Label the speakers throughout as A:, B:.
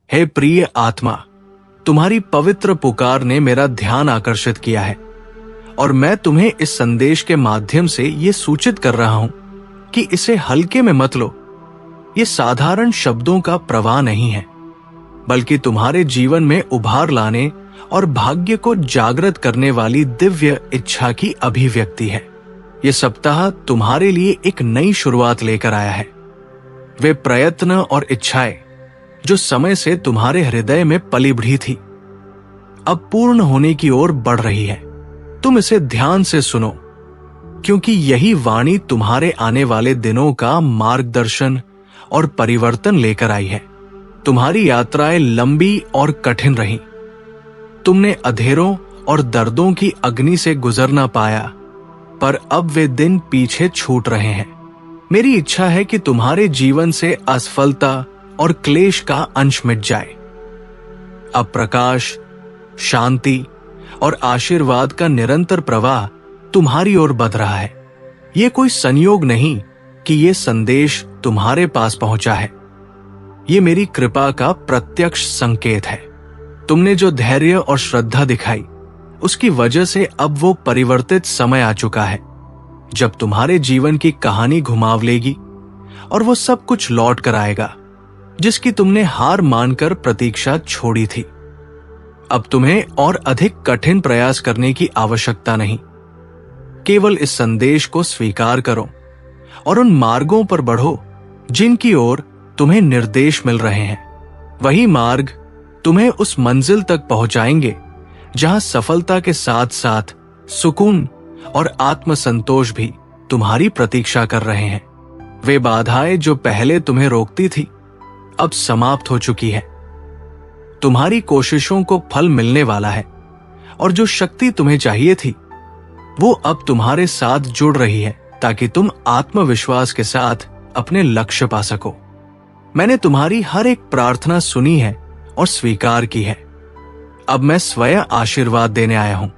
A: हे प्रिय आत्मा, तुम्हारी पवित्र पुकार ने मेरा ध्यान आकर्षित किया है और मैं तुम्हें इस संदेश के माध्यम से ये सूचित कर रहा हूं कि इसे हल्के में मत लो। ये साधारण शब्दों का प्रवाह नहीं है, बल्कि तुम्हारे जीवन में उभार लाने और भाग्य को जागृत करने वाली दिव्य इच्छा की अभिव्यक्ति है। ये सप्ताह तुम्हारे लिए एक नई शुरुआत लेकर आया है। वे प्रयत्न और इच्छाएं जो समय से तुम्हारे हृदय में पली बढ़ी थी, अब पूर्ण होने की ओर बढ़ रही है। तुम इसे ध्यान से सुनो, क्योंकि यही वाणी तुम्हारे आने वाले दिनों का मार्गदर्शन और परिवर्तन लेकर आई है। तुम्हारी यात्राएं लंबी और कठिन रहीं। तुमने अधेरों और दर्दों की अग्नि से गुजरना पाया, पर अब वे दिन पीछे छूट रहे हैं। मेरी इच्छा है कि तुम्हारे जीवन से असफलता और क्लेश का अंश मिट जाए। अब प्रकाश, शांति और आशीर्वाद का निरंतर प्रवाह तुम्हारी ओर बढ़ रहा है। ये कोई संयोग नहीं कि ये संदेश तुम्हारे पास पहुंचा है। ये मेरी कृपा का प्रत्यक्ष संकेत है। तुमने जो धैर्य और श्रद्धा दिखाई, उसकी वजह से अब वो परिवर्तित समय आ चुका है, जब तुम्हारे जीवन की कहानी घुमाव लेगी और वो सब कुछ लौट कर आएगा जिसकी तुमने हार मानकर प्रतीक्षा छोड़ी थी। अब तुम्हें और अधिक कठिन प्रयास करने की आवश्यकता नहीं। केवल इस संदेश को स्वीकार करो और उन मार्गों पर बढ़ो जिनकी ओर तुम्हें निर्देश मिल रहे हैं। वही मार्ग तुम्हें उस मंजिल तक पहुंचाएंगे जहां सफलता के साथ साथ सुकून और आत्मसंतोष भी तुम्हारी प्रतीक्षा कर रहे हैं। वे बाधाएं जो पहले तुम्हें रोकती थी, अब समाप्त हो चुकी है। तुम्हारी कोशिशों को फल मिलने वाला है और जो शक्ति तुम्हें चाहिए थी, वो अब तुम्हारे साथ जुड़ रही है ताकि तुम आत्मविश्वास के साथ अपने लक्ष्य पा सको। मैंने तुम्हारी हर एक प्रार्थना सुनी है और स्वीकार की है। अब मैं स्वयं आशीर्वाद देने आया हूं।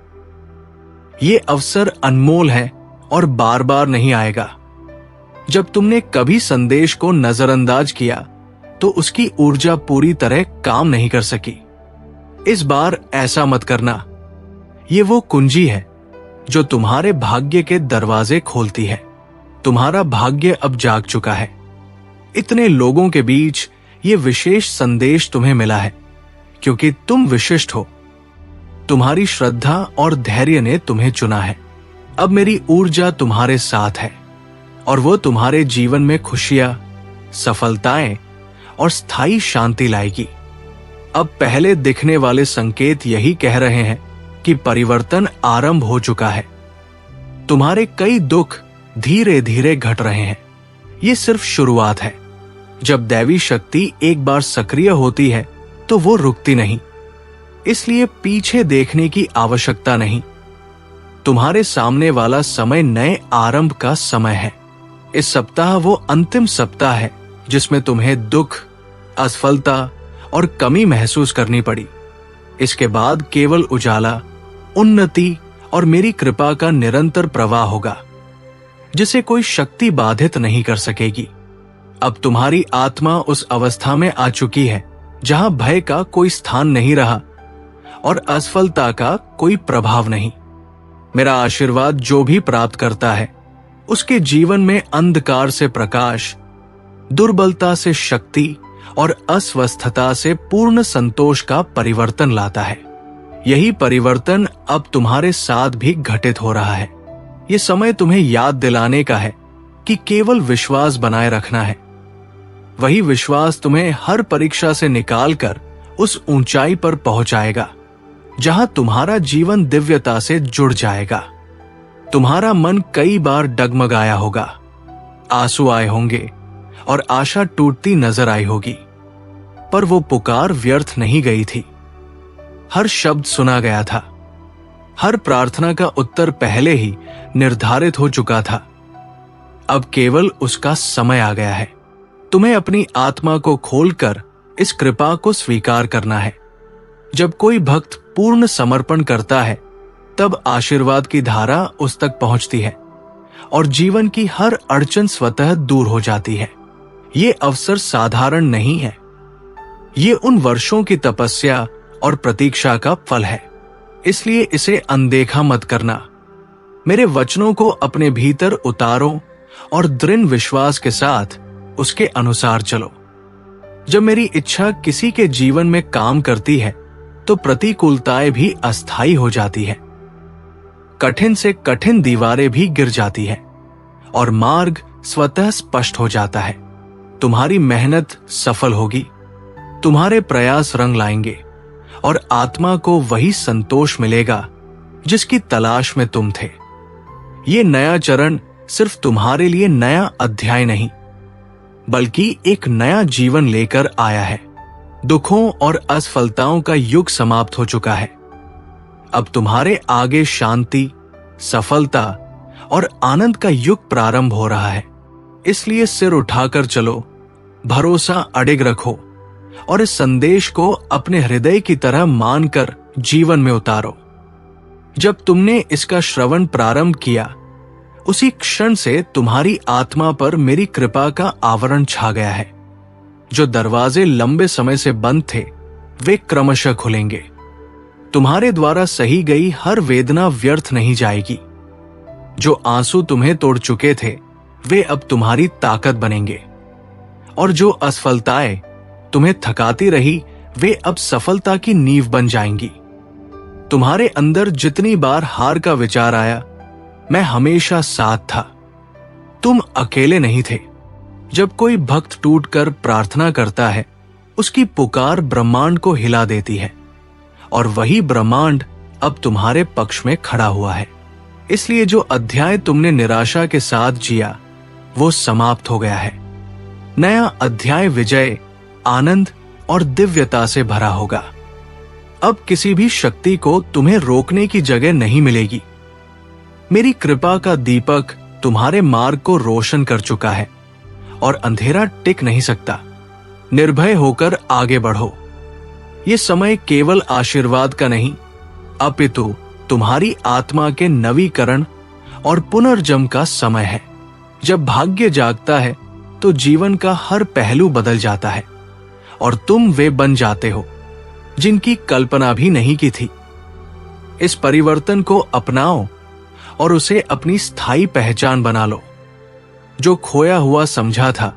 A: ये अवसर अनमोल है और बार बार नहीं आएगा। जब तुमने कभी संदेश को नजरअंदाज किया तो उसकी ऊर्जा पूरी तरह काम नहीं कर सकी। इस बार ऐसा मत करना। ये वो कुंजी है जो तुम्हारे भाग्य के दरवाजे खोलती है। तुम्हारा भाग्य अब जाग चुका है। इतने लोगों के बीच ये विशेष संदेश तुम्हें मिला है क्योंकि तुम विशिष्ट हो। तुम्हारी श्रद्धा और धैर्य ने तुम्हें चुना है। अब मेरी ऊर्जा तुम्हारे साथ है और वो तुम्हारे जीवन में खुशियां, सफलताएं और स्थायी शांति लाएगी। अब पहले दिखने वाले संकेत यही कह रहे हैं कि परिवर्तन आरंभ हो चुका है। तुम्हारे कई दुख धीरे धीरे घट रहे हैं। ये सिर्फ शुरुआत है। जब दैवी शक्ति एक बार सक्रिय होती है तो वो रुकती नहीं, इसलिए पीछे देखने की आवश्यकता नहीं। तुम्हारे सामने वाला समय नए आरंभ का समय है। इस सप्ताह वो अंतिम सप्ताह है जिसमें तुम्हें दुख, असफलता और कमी महसूस करनी पड़ी। इसके बाद केवल उजाला, उन्नति और मेरी कृपा का निरंतर प्रवाह होगा जिसे कोई शक्ति बाधित नहीं कर सकेगी। अब तुम्हारी आत्मा उस अवस्था में आ चुकी है जहां भय का कोई स्थान नहीं रहा और असफलता का कोई प्रभाव नहीं। मेरा आशीर्वाद जो भी प्राप्त करता है उसके जीवन में अंधकार से प्रकाश, दुर्बलता से शक्ति और अस्वस्थता से पूर्ण संतोष का परिवर्तन लाता है। यही परिवर्तन अब तुम्हारे साथ भी घटित हो रहा है। ये समय तुम्हें याद दिलाने का है कि केवल विश्वास बनाए रखना है। वही विश्वास तुम्हें हर परीक्षा से निकालकर उस ऊंचाई पर पहुंचाएगा जहां तुम्हारा जीवन दिव्यता से जुड़ जाएगा। तुम्हारा मन कई बार डगमगाया होगा, आंसू आए होंगे और आशा टूटती नजर आई होगी, पर वो पुकार व्यर्थ नहीं गई थी। हर शब्द सुना गया था। हर प्रार्थना का उत्तर पहले ही निर्धारित हो चुका था। अब केवल उसका समय आ गया है। तुम्हें अपनी आत्मा को खोलकर इस कृपा को स्वीकार करना है। जब कोई भक्त पूर्ण समर्पण करता है, तब आशीर्वाद की धारा उस तक पहुंचती है और जीवन की हर अड़चन स्वतः दूर हो जाती है। ये अवसर साधारण नहीं है। ये उन वर्षों की तपस्या और प्रतीक्षा का फल है, इसलिए इसे अनदेखा मत करना। मेरे वचनों को अपने भीतर उतारो और दृढ़ विश्वास के साथ उसके अनुसार चलो। जब मेरी इच्छा किसी के जीवन में काम करती है तो प्रतिकूलताएं भी अस्थायी हो जाती है, कठिन से कठिन दीवारें भी गिर जाती है और मार्ग स्वतः स्पष्ट हो जाता है। तुम्हारी मेहनत सफल होगी, तुम्हारे प्रयास रंग लाएंगे और आत्मा को वही संतोष मिलेगा जिसकी तलाश में तुम थे। ये नया चरण सिर्फ तुम्हारे लिए नया अध्याय नहीं, बल्कि एक नया जीवन लेकर आया है। दुखों और असफलताओं का युग समाप्त हो चुका है। अब तुम्हारे आगे शांति, सफलता और आनंद का युग प्रारंभ हो रहा है। इसलिए सिर उठाकर चलो, भरोसा अडिग रखो और इस संदेश को अपने हृदय की तरह मानकर जीवन में उतारो। जब तुमने इसका श्रवण प्रारंभ किया, उसी क्षण से तुम्हारी आत्मा पर मेरी कृपा का आवरण छा गया है। जो दरवाजे लंबे समय से बंद थे, वे क्रमशः खुलेंगे। तुम्हारे द्वारा सही गई हर वेदना व्यर्थ नहीं जाएगी। जो आंसू तुम्हें तोड़ चुके थे, वे अब तुम्हारी ताकत बनेंगे, और जो असफलताएं तुम्हें थकाती रही, वे अब सफलता की नींव बन जाएंगी। तुम्हारे अंदर जितनी बार हार का विचार आया, मैं हमेशा साथ था। तुम अकेले नहीं थे। जब कोई भक्त टूटकर प्रार्थना करता है, उसकी पुकार ब्रह्मांड को हिला देती है, और वही ब्रह्मांड अब तुम्हारे पक्ष में खड़ा हुआ है। इसलिए जो अध्याय तुमने निराशा के साथ जिया, वो समाप्त हो गया है। नया अध्याय विजय, आनंद और दिव्यता से भरा होगा। अब किसी भी शक्ति को तुम्हें रोकने की जगह नहीं मिलेगी। मेरी कृपा का दीपक तुम्हारे मार्ग को रोशन कर चुका है और अंधेरा टिक नहीं सकता। निर्भय होकर आगे बढ़ो। ये समय केवल आशीर्वाद का नहीं, अपितु तुम्हारी आत्मा के नवीकरण और पुनर्जन्म का समय है। जब भाग्य जागता है तो जीवन का हर पहलू बदल जाता है और तुम वे बन जाते हो जिनकी कल्पना भी नहीं की थी। इस परिवर्तन को अपनाओ और उसे अपनी स्थायी पहचान बना लो। जो खोया हुआ समझा था,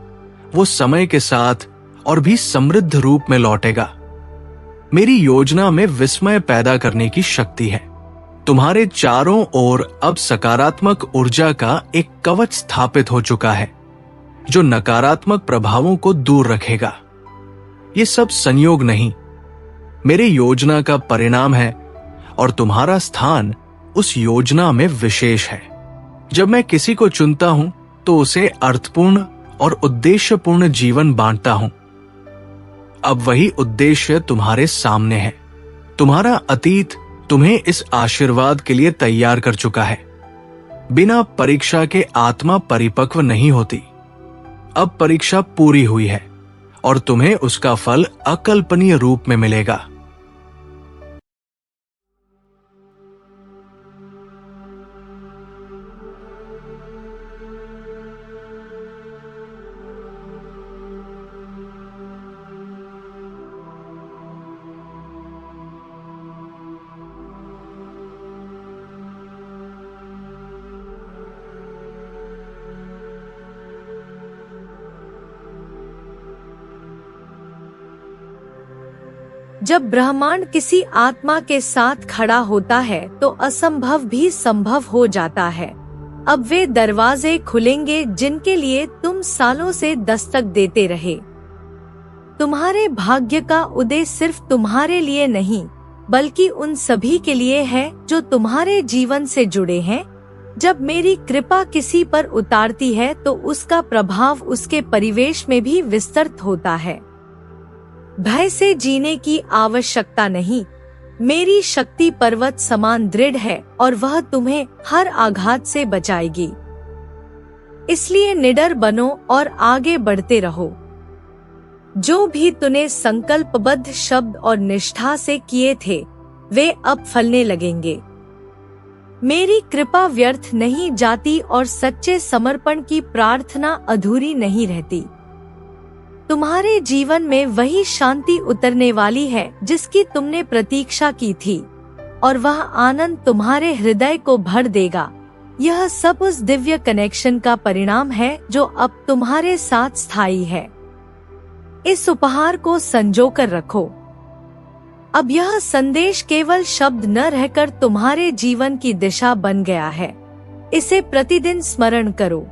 A: वो समय के साथ और भी समृद्ध रूप में लौटेगा। मेरी योजना में विस्मय पैदा करने की शक्ति है। तुम्हारे चारों ओर अब सकारात्मक ऊर्जा का एक कवच स्थापित हो चुका है, जो नकारात्मक प्रभावों को दूर रखेगा। ये सब संयोग नहीं, मेरे योजना का परिणाम है, और तुम्हारा स्थान उस योजना में विशेष है। जब मैं किसी को चुनता हूं तो उसे अर्थपूर्ण और उद्देश्यपूर्ण जीवन बांटता हूं। अब वही उद्देश्य तुम्हारे सामने है। तुम्हारा अतीत तुम्हें इस आशीर्वाद के लिए तैयार कर चुका है। बिना परीक्षा के आत्मा परिपक्व नहीं होती। अब परीक्षा पूरी हुई है और तुम्हें उसका फल अकल्पनीय रूप में मिलेगा।
B: जब ब्रह्मांड किसी आत्मा के साथ खड़ा होता है तो असंभव भी संभव हो जाता है। अब वे दरवाजे खुलेंगे जिनके लिए तुम सालों से दस्तक देते रहे। तुम्हारे भाग्य का उदय सिर्फ तुम्हारे लिए नहीं, बल्कि उन सभी के लिए है जो तुम्हारे जीवन से जुड़े हैं। जब मेरी कृपा किसी पर उतारती है तो उसका प्रभाव उसके परिवेश में भी विस्तृत होता है। भय से जीने की आवश्यकता नहीं। मेरी शक्ति पर्वत समान दृढ़ है और वह तुम्हें हर आघात से बचाएगी। इसलिए निडर बनो और आगे बढ़ते रहो। जो भी तूने संकल्पबद्ध शब्द और निष्ठा से किए थे, वे अब फलने लगेंगे। मेरी कृपा व्यर्थ नहीं जाती और सच्चे समर्पण की प्रार्थना अधूरी नहीं रहती। तुम्हारे जीवन में वही शांति उतरने वाली है जिसकी तुमने प्रतीक्षा की थी, और वह आनंद तुम्हारे हृदय को भर देगा। यह सब उस दिव्य कनेक्शन का परिणाम है जो अब तुम्हारे साथ स्थायी है। इस उपहार को संजो कर रखो। अब यह संदेश केवल शब्द न रहकर तुम्हारे जीवन की दिशा बन गया है। इसे प्रतिदिन स्मरण करो।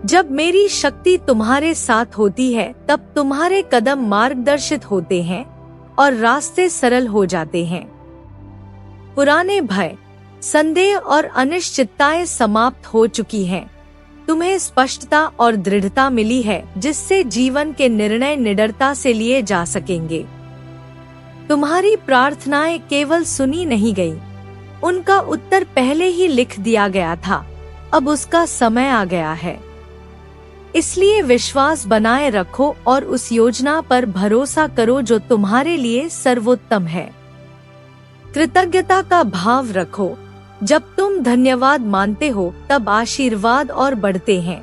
B: जब मेरी शक्ति तुम्हारे साथ होती है तब तुम्हारे कदम मार्गदर्शित होते हैं और रास्ते सरल हो जाते हैं। पुराने भय, संदेह और अनिश्चितताएं समाप्त हो चुकी हैं। तुम्हें स्पष्टता और दृढ़ता मिली है जिससे जीवन के निर्णय निडरता से लिए जा सकेंगे। तुम्हारी प्रार्थनाएं केवल सुनी नहीं गई, उनका उत्तर पहले ही लिख दिया गया था। अब उसका समय आ गया है। इसलिए विश्वास बनाए रखो और उस योजना पर भरोसा करो जो तुम्हारे लिए सर्वोत्तम है। कृतज्ञता का भाव रखो। जब तुम धन्यवाद मानते हो तब आशीर्वाद और बढ़ते हैं।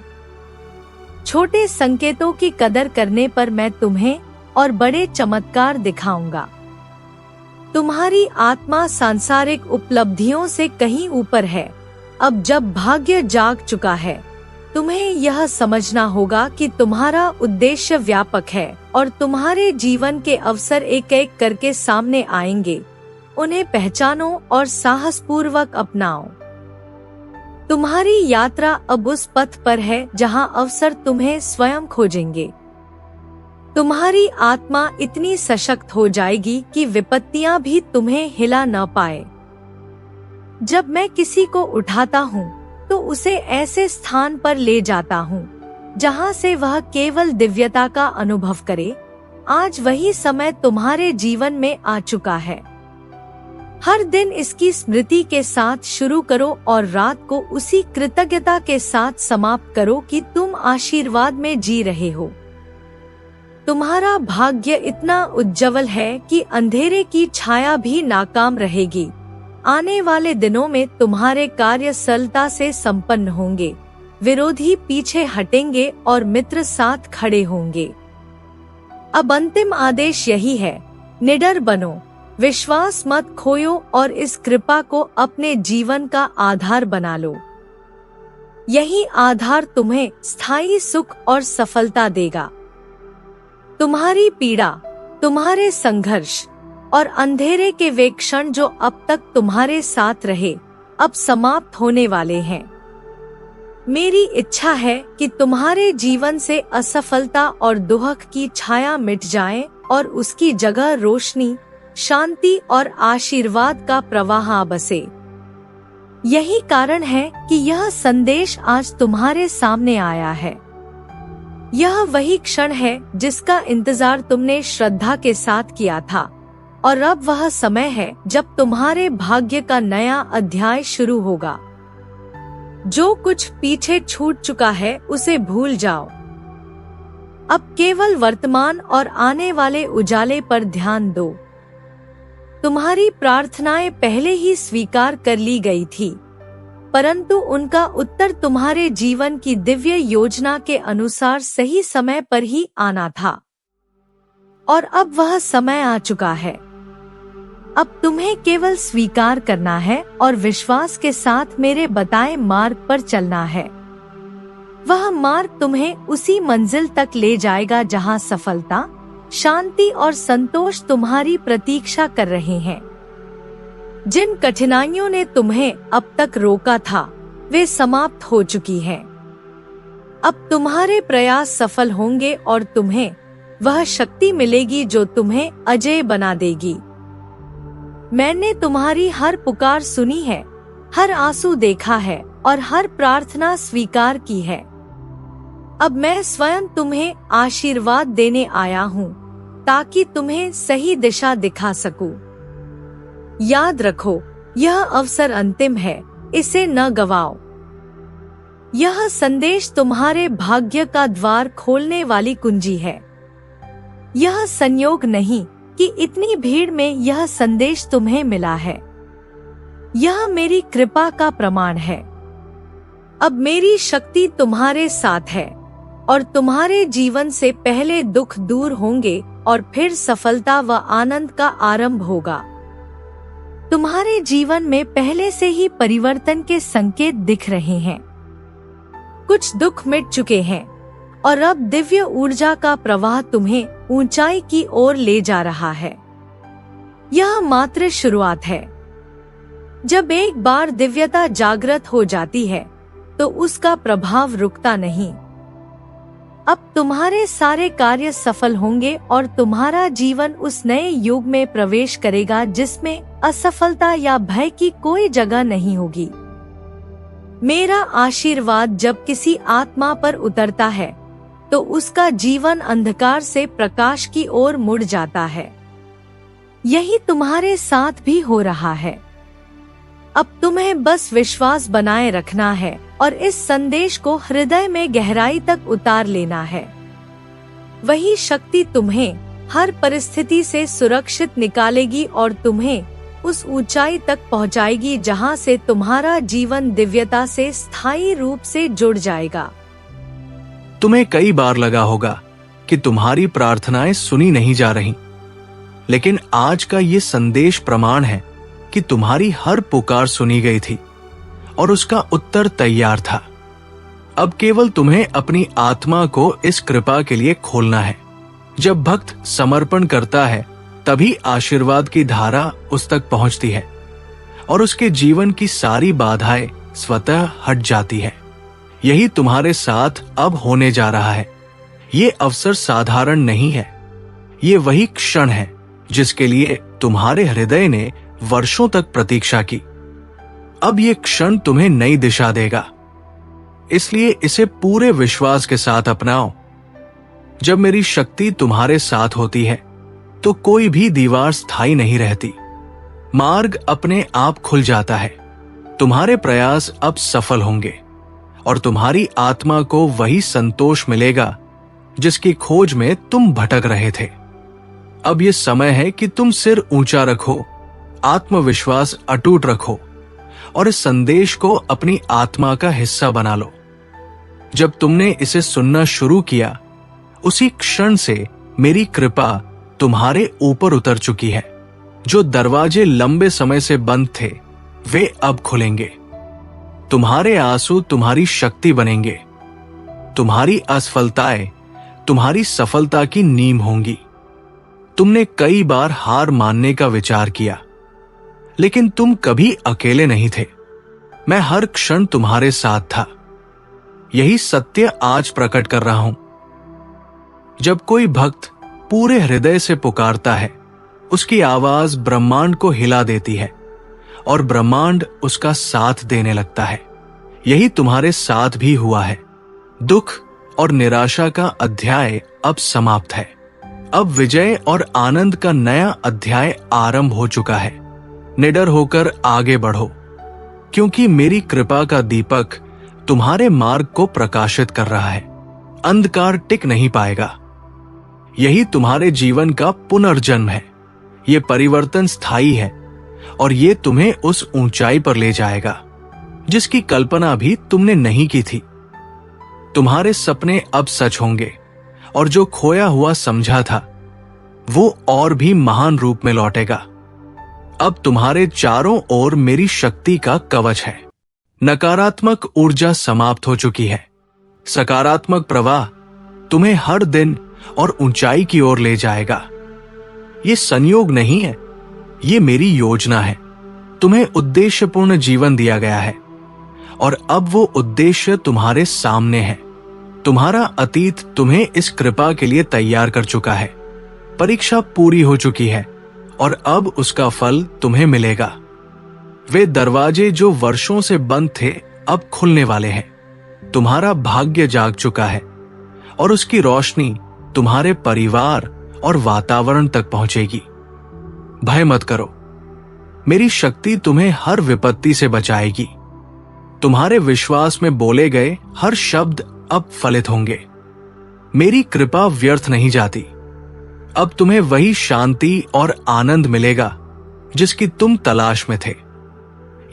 B: छोटे संकेतों की कदर करने पर मैं तुम्हें और बड़े चमत्कार दिखाऊंगा। तुम्हारी आत्मा सांसारिक उपलब्धियों से कहीं ऊपर है। अब जब भाग्य जाग चुका है, तुम्हें यह समझना होगा कि तुम्हारा उद्देश्य व्यापक है और तुम्हारे जीवन के अवसर एक एक करके सामने आएंगे। उन्हें पहचानो और साहसपूर्वक अपनाओ। तुम्हारी यात्रा अब उस पथ पर है जहां अवसर तुम्हें स्वयं खोजेंगे। तुम्हारी आत्मा इतनी सशक्त हो जाएगी कि विपत्तियां भी तुम्हें हिला न पाए। जब मैं किसी को उठाता हूँ तो उसे ऐसे स्थान पर ले जाता हूँ जहाँ से वह केवल दिव्यता का अनुभव करे। आज वही समय तुम्हारे जीवन में आ चुका है। हर दिन इसकी स्मृति के साथ शुरू करो और रात को उसी कृतज्ञता के साथ समाप्त करो कि तुम आशीर्वाद में जी रहे हो। तुम्हारा भाग्य इतना उज्जवल है कि अंधेरे की छाया भी नाकाम रहेगी। आने वाले दिनों में तुम्हारे कार्य सरलता से संपन्न होंगे। विरोधी पीछे हटेंगे और मित्र साथ खड़े होंगे। अब अंतिम आदेश यही है, निडर बनो, विश्वास मत खोयो और इस कृपा को अपने जीवन का आधार बना लो। यही आधार तुम्हें स्थायी सुख और सफलता देगा। तुम्हारी पीड़ा, तुम्हारे संघर्ष और अंधेरे के वे क्षण जो अब तक तुम्हारे साथ रहे, अब समाप्त होने वाले हैं। मेरी इच्छा है कि तुम्हारे जीवन से असफलता और दुख की छाया मिट जाए और उसकी जगह रोशनी, शांति और आशीर्वाद का प्रवाह बसे। यही कारण है कि यह संदेश आज तुम्हारे सामने आया है। यह वही क्षण है जिसका इंतजार तुमने श्रद्धा के साथ किया था, और अब वह समय है जब तुम्हारे भाग्य का नया अध्याय शुरू होगा। जो कुछ पीछे छूट चुका है उसे भूल जाओ। अब केवल वर्तमान और आने वाले उजाले पर ध्यान दो। तुम्हारी प्रार्थनाएं पहले ही स्वीकार कर ली गई थी, परंतु उनका उत्तर तुम्हारे जीवन की दिव्य योजना के अनुसार सही समय पर ही आना था। और अब वह समय आ चुका है। अब तुम्हें केवल स्वीकार करना है और विश्वास के साथ मेरे बताए मार्ग पर चलना है। वह मार्ग तुम्हें उसी मंजिल तक ले जाएगा जहां सफलता, शांति और संतोष तुम्हारी प्रतीक्षा कर रहे हैं। जिन कठिनाइयों ने तुम्हें अब तक रोका था, वे समाप्त हो चुकी हैं। अब तुम्हारे प्रयास सफल होंगे और तुम्हें वह शक्ति मिलेगी जो तुम्हें अजेय बना देगी। मैंने तुम्हारी हर पुकार सुनी है, हर आंसू देखा है और हर प्रार्थना स्वीकार की है। अब मैं स्वयं तुम्हें आशीर्वाद देने आया हूँ ताकि तुम्हें सही दिशा दिखा सकूं। याद रखो, यह अवसर अंतिम है, इसे न गवाओ। यह संदेश तुम्हारे भाग्य का द्वार खोलने वाली कुंजी है। यह संयोग नहीं कि इतनी भीड़ में यह संदेश तुम्हें मिला है। यह मेरी कृपा का प्रमाण है। अब मेरी शक्ति तुम्हारे साथ है। और तुम्हारे जीवन से पहले दुख दूर होंगे और फिर सफलता व आनंद का आरंभ होगा। तुम्हारे जीवन में पहले से ही परिवर्तन के संकेत दिख रहे हैं। कुछ दुख मिट चुके हैं और अब दिव्य ऊर्जा का प्रवाह तुम्हें ऊंचाई की ओर ले जा रहा है। यह मात्र शुरुआत है। जब एक बार दिव्यता जागृत हो जाती है तो उसका प्रभाव रुकता नहीं। अब तुम्हारे सारे कार्य सफल होंगे और तुम्हारा जीवन उस नए युग में प्रवेश करेगा जिसमें असफलता या भय की कोई जगह नहीं होगी। मेरा आशीर्वाद जब किसी आत्मा पर उतरता है तो उसका जीवन अंधकार से प्रकाश की ओर मुड़ जाता है। यही तुम्हारे साथ भी हो रहा है। अब तुम्हें बस विश्वास बनाए रखना है और इस संदेश को हृदय में गहराई तक उतार लेना है। वही शक्ति तुम्हें हर परिस्थिति से सुरक्षित निकालेगी और तुम्हें उस ऊंचाई तक पहुंचाएगी जहां से तुम्हारा जीवन दिव्यता से स्थायी रूप से जुड़ जाएगा।
A: तुम्हें कई बार लगा होगा कि तुम्हारी प्रार्थनाएं सुनी नहीं जा रही, लेकिन आज का ये संदेश प्रमाण है कि तुम्हारी हर पुकार सुनी गई थी और उसका उत्तर तैयार था। अब केवल तुम्हें अपनी आत्मा को इस कृपा के लिए खोलना है। जब भक्त समर्पण करता है तभी आशीर्वाद की धारा उस तक पहुंचती है और उसके जीवन की सारी बाधाएं स्वतः हट जाती है। यही तुम्हारे साथ अब होने जा रहा है। ये अवसर साधारण नहीं है। ये वही क्षण है जिसके लिए तुम्हारे हृदय ने वर्षों तक प्रतीक्षा की। अब ये क्षण तुम्हें नई दिशा देगा, इसलिए इसे पूरे विश्वास के साथ अपनाओ। जब मेरी शक्ति तुम्हारे साथ होती है तो कोई भी दीवार स्थायी नहीं रहती। मार्ग अपने आप खुल जाता है। तुम्हारे प्रयास अब सफल होंगे और तुम्हारी आत्मा को वही संतोष मिलेगा जिसकी खोज में तुम भटक रहे थे। अब ये समय है कि तुम सिर ऊंचा रखो, आत्मविश्वास अटूट रखो और इस संदेश को अपनी आत्मा का हिस्सा बना लो। जब तुमने इसे सुनना शुरू किया, उसी क्षण से मेरी कृपा तुम्हारे ऊपर उतर चुकी है। जो दरवाजे लंबे समय से बंद थे, वे अब खुलेंगे। तुम्हारे आंसू तुम्हारी शक्ति बनेंगे। तुम्हारी असफलताएं तुम्हारी सफलता की नींव होंगी। तुमने कई बार हार मानने का विचार किया, लेकिन तुम कभी अकेले नहीं थे। मैं हर क्षण तुम्हारे साथ था। यही सत्य आज प्रकट कर रहा हूं। जब कोई भक्त पूरे हृदय से पुकारता है, उसकी आवाज ब्रह्मांड को हिला देती है और ब्रह्मांड उसका साथ देने लगता है। यही तुम्हारे साथ भी हुआ है। दुख और निराशा का अध्याय अब समाप्त है। अब विजय और आनंद का नया अध्याय आरंभ हो चुका है। निडर होकर आगे बढ़ो, क्योंकि मेरी कृपा का दीपक तुम्हारे मार्ग को प्रकाशित कर रहा है। अंधकार टिक नहीं पाएगा। यही तुम्हारे जीवन का पुनर्जन्म है। ये परिवर्तन स्थायी है और ये तुम्हें उस ऊंचाई पर ले जाएगा जिसकी कल्पना भी तुमने नहीं की थी। तुम्हारे सपने अब सच होंगे और जो खोया हुआ समझा था वो और भी महान रूप में लौटेगा। अब तुम्हारे चारों ओर मेरी शक्ति का कवच है। नकारात्मक ऊर्जा समाप्त हो चुकी है। सकारात्मक प्रवाह तुम्हें हर दिन और ऊंचाई की ओर ले जाएगा। ये संयोग नहीं है, ये मेरी योजना है। तुम्हें उद्देश्यपूर्ण जीवन दिया गया है और अब वो उद्देश्य तुम्हारे सामने है। तुम्हारा अतीत तुम्हें इस कृपा के लिए तैयार कर चुका है। परीक्षा पूरी हो चुकी है और अब उसका फल तुम्हें मिलेगा। वे दरवाजे जो वर्षों से बंद थे अब खुलने वाले हैं। तुम्हारा भाग्य जाग चुका है और उसकी रोशनी तुम्हारे परिवार और वातावरण तक पहुंचेगी। भय मत करो, मेरी शक्ति तुम्हें हर विपत्ति से बचाएगी। तुम्हारे विश्वास में बोले गए हर शब्द अब फलित होंगे। मेरी कृपा व्यर्थ नहीं जाती। अब तुम्हें वही शांति और आनंद मिलेगा जिसकी तुम तलाश में थे।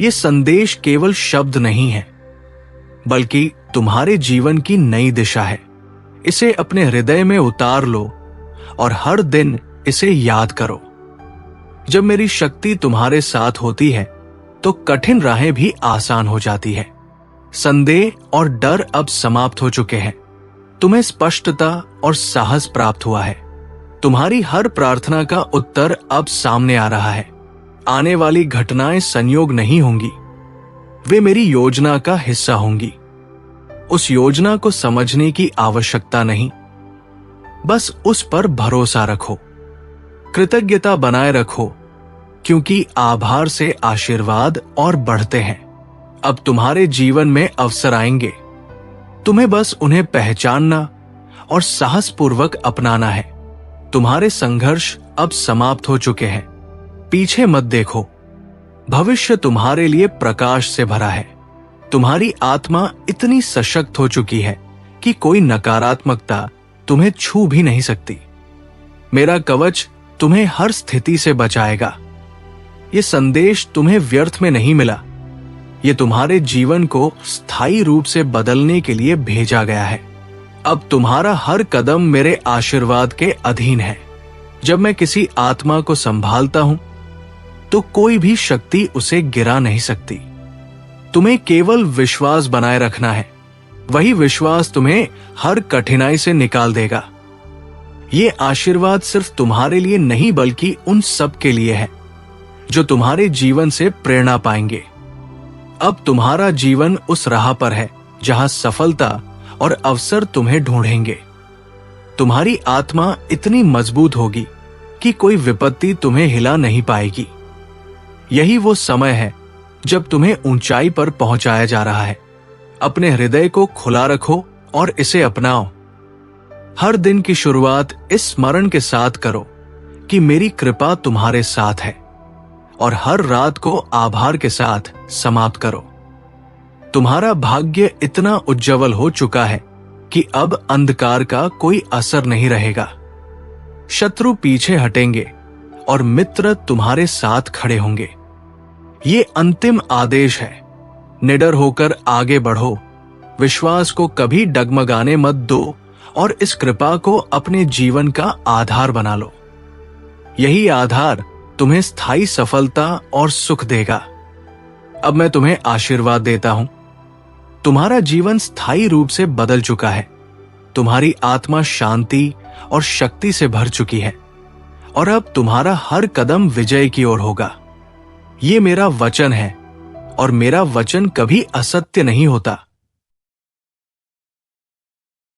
A: ये संदेश केवल शब्द नहीं है, बल्कि तुम्हारे जीवन की नई दिशा है। इसे अपने हृदय में उतार लो और हर दिन इसे याद करो। जब मेरी शक्ति तुम्हारे साथ होती है तो कठिन राहें भी आसान हो जाती है। संदेह और डर अब समाप्त हो चुके हैं। तुम्हें स्पष्टता और साहस प्राप्त हुआ है। तुम्हारी हर प्रार्थना का उत्तर अब सामने आ रहा है। आने वाली घटनाएं संयोग नहीं होंगी, वे मेरी योजना का हिस्सा होंगी। उस योजना को समझने की आवश्यकता नहीं, बस उस पर भरोसा रखो। कृतज्ञता बनाए रखो, क्योंकि आभार से आशीर्वाद और बढ़ते हैं। अब तुम्हारे जीवन में अवसर आएंगे, तुम्हें बस उन्हें पहचानना और साहसपूर्वक अपनाना है। तुम्हारे संघर्ष अब समाप्त हो चुके हैं। पीछे मत देखो, भविष्य तुम्हारे लिए प्रकाश से भरा है। तुम्हारी आत्मा इतनी सशक्त हो चुकी है कि कोई नकारात्मकता तुम्हें छू भी नहीं सकती। मेरा कवच तुम्हें हर स्थिति से बचाएगा। ये संदेश तुम्हें व्यर्थ में नहीं मिला, ये तुम्हारे जीवन को स्थायी रूप से बदलने के लिए भेजा गया है। अब तुम्हारा हर कदम मेरे आशीर्वाद के अधीन है। जब मैं किसी आत्मा को संभालता हूं तो कोई भी शक्ति उसे गिरा नहीं सकती। तुम्हें केवल विश्वास बनाए रखना है, वही विश्वास तुम्हें हर कठिनाई से निकाल देगा। ये आशीर्वाद सिर्फ तुम्हारे लिए नहीं बल्कि उन सब के लिए है जो तुम्हारे जीवन से प्रेरणा पाएंगे। अब तुम्हारा जीवन उस राह पर है जहां सफलता और अवसर तुम्हें ढूंढेंगे। तुम्हारी आत्मा इतनी मजबूत होगी कि कोई विपत्ति तुम्हें हिला नहीं पाएगी। यही वो समय है जब तुम्हें ऊंचाई पर पहुंचाया जा रहा है। अपने हृदय को खुला रखो और इसे अपनाओ। हर दिन की शुरुआत इस स्मरण के साथ करो कि मेरी कृपा तुम्हारे साथ है, और हर रात को आभार के साथ समाप्त करो। तुम्हारा भाग्य इतना उज्जवल हो चुका है कि अब अंधकार का कोई असर नहीं रहेगा। शत्रु पीछे हटेंगे और मित्र तुम्हारे साथ खड़े होंगे। ये अंतिम आदेश है, निडर होकर आगे बढ़ो। विश्वास को कभी डगमगाने मत दो और इस कृपा को अपने जीवन का आधार बना लो। यही आधार तुम्हें स्थायी सफलता और सुख देगा। अब मैं तुम्हें आशीर्वाद देता हूं। तुम्हारा जीवन स्थायी रूप से बदल चुका है। तुम्हारी आत्मा शांति और शक्ति से भर चुकी है, और अब तुम्हारा हर कदम विजय की ओर होगा। ये मेरा वचन है, और मेरा वचन कभी असत्य नहीं होता।